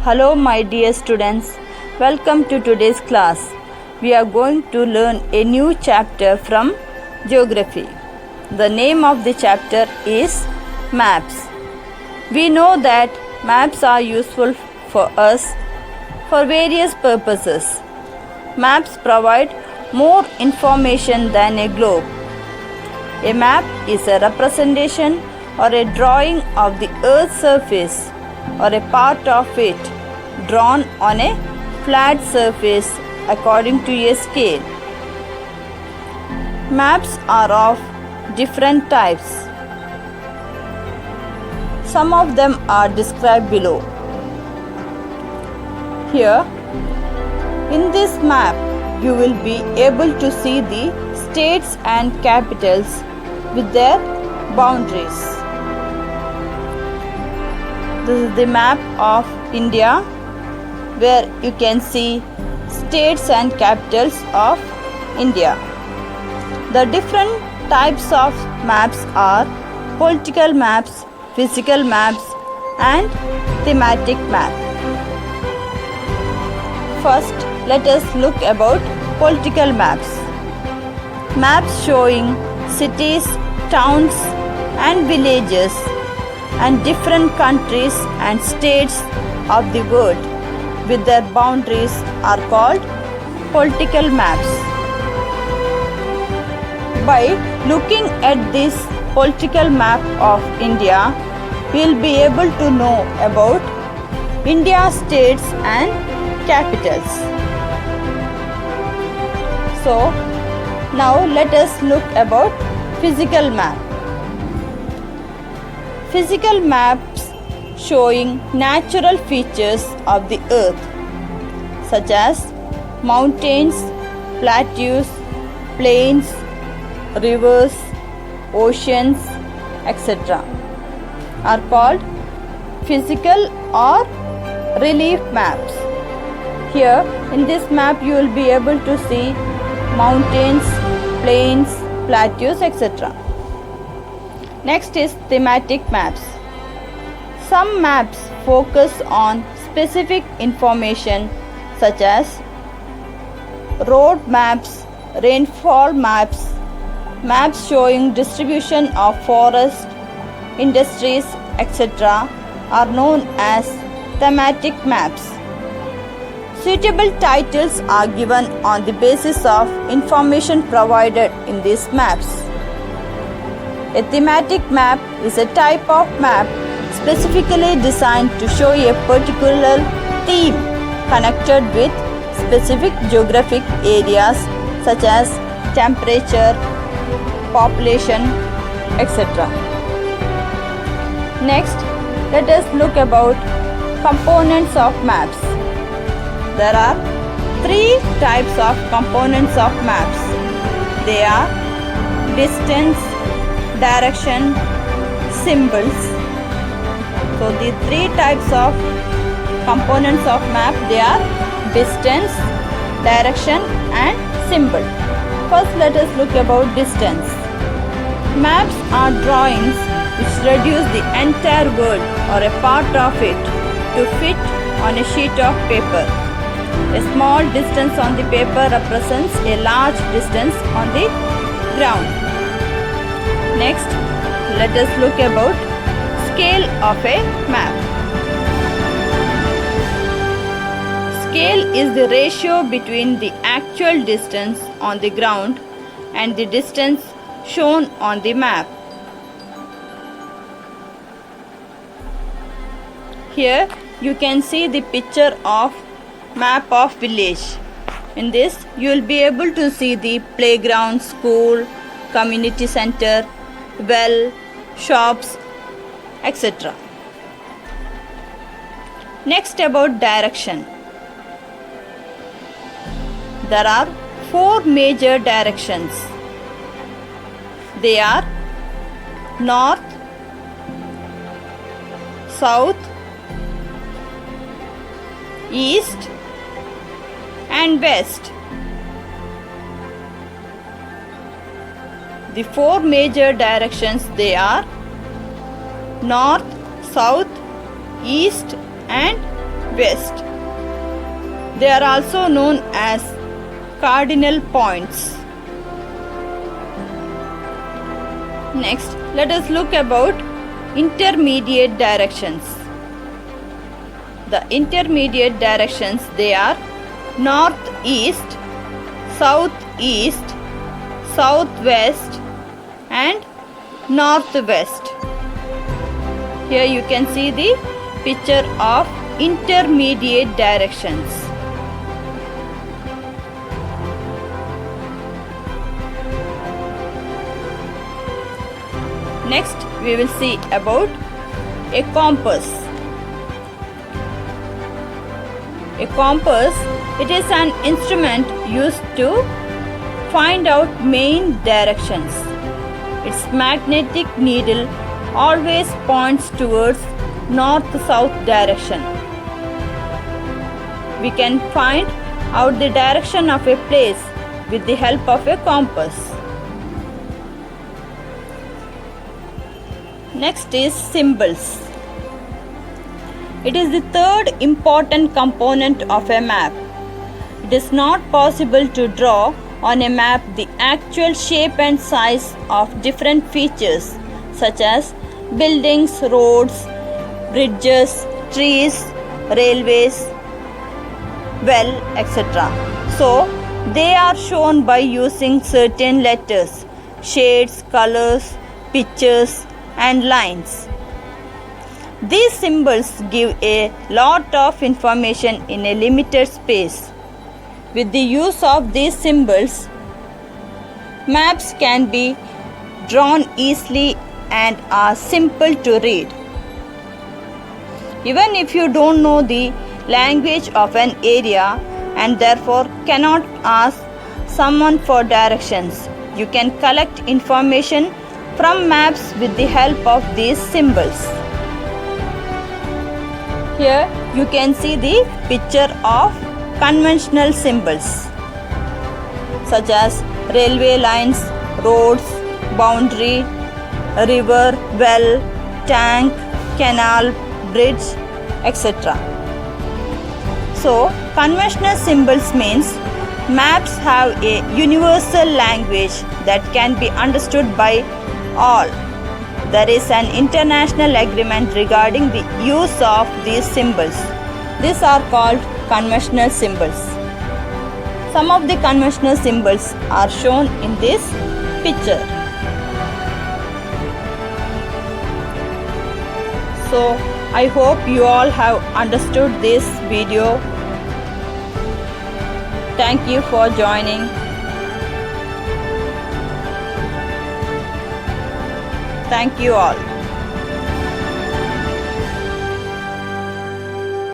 Hello my dear students, welcome to today's class. We are going to learn a new chapter from Geography. The name of the chapter is Maps. We know that maps are useful for us for various purposes. Maps provide more information than a globe. A map is a representation or a drawing of the earth's surface or a part of it drawn on a flat surface according to a scale. Maps are of different types. Some of them are described below. Here, in this map, you will be able to see the states and capitals with their boundaries. This is the map of India, where you can see states and capitals of India. The different types of maps are political maps, physical maps, and thematic map. First, let us look about political maps. Maps showing cities, towns, and villages and different countries and states of the world with their boundaries are called political maps. By looking at this political map of India, we will be able to know about India's states and capitals. So, now let us look about physical map. Physical maps showing natural features of the earth such as mountains, plateaus, plains, rivers, oceans, etc. are called physical or relief maps. Here in this map you will be able to see mountains, plains, plateaus, etc. Next is thematic maps. Some maps focus on specific information such as road maps, rainfall maps, maps showing distribution of forest, industries, etc. are known as thematic maps. Suitable titles are given on the basis of information provided in these maps. A thematic map is a type of map specifically designed to show a particular theme connected with specific geographic areas such as temperature, population, etc. Next, let us look about components of maps. There are three types of components of maps. They are distance, direction, symbols. So the three types of components of map, they are distance, direction, and symbol. First, let us look about distance. Maps are drawings which reduce the entire world or a part of it to fit on a sheet of paper. A small distance on the paper represents a large distance on the ground. Next, let us look about scale of a map. Scale is the ratio between the actual distance on the ground and the distance shown on the map. Here you can see the picture of map of village. In this you will be able to see the playground, school, community center, well, shops, etc. Next, about direction. There are four major directions. They are north, south, east, and west. The four major directions, they are north, south, east, and west. They are also known as cardinal points. Next, let us look about intermediate directions. The intermediate directions, they are northeast, southeast, southwest and northwest. Here you can see the picture of intermediate directions. Next, we will see about a compass. A compass, it is an instrument used to find out main directions. Its magnetic needle always points towards north-south direction. We can find out the direction of a place with the help of a compass. Next is symbols. It is the third important component of a map. It is not possible to draw on a map the actual shape and size of different features such as buildings, roads, bridges, trees, railways, well, etc. So, they are shown by using certain letters, shades, colors, pictures, and lines. These symbols give a lot of information in a limited space. With the use of these symbols, maps can be drawn easily and are simple to read. Even if you don't know the language of an area and therefore cannot ask someone for directions, you can collect information from maps with the help of these symbols. Here you can see the picture of conventional symbols such as railway lines, roads, boundary, river, well, tank, canal, bridge, etc. So, conventional symbols means maps have a universal language that can be understood by all. There is an international agreement regarding the use of these symbols. These are called conventional symbols. Some of the conventional symbols are shown in this picture. So, I hope you all have understood this video. Thank you for joining. Thank you all.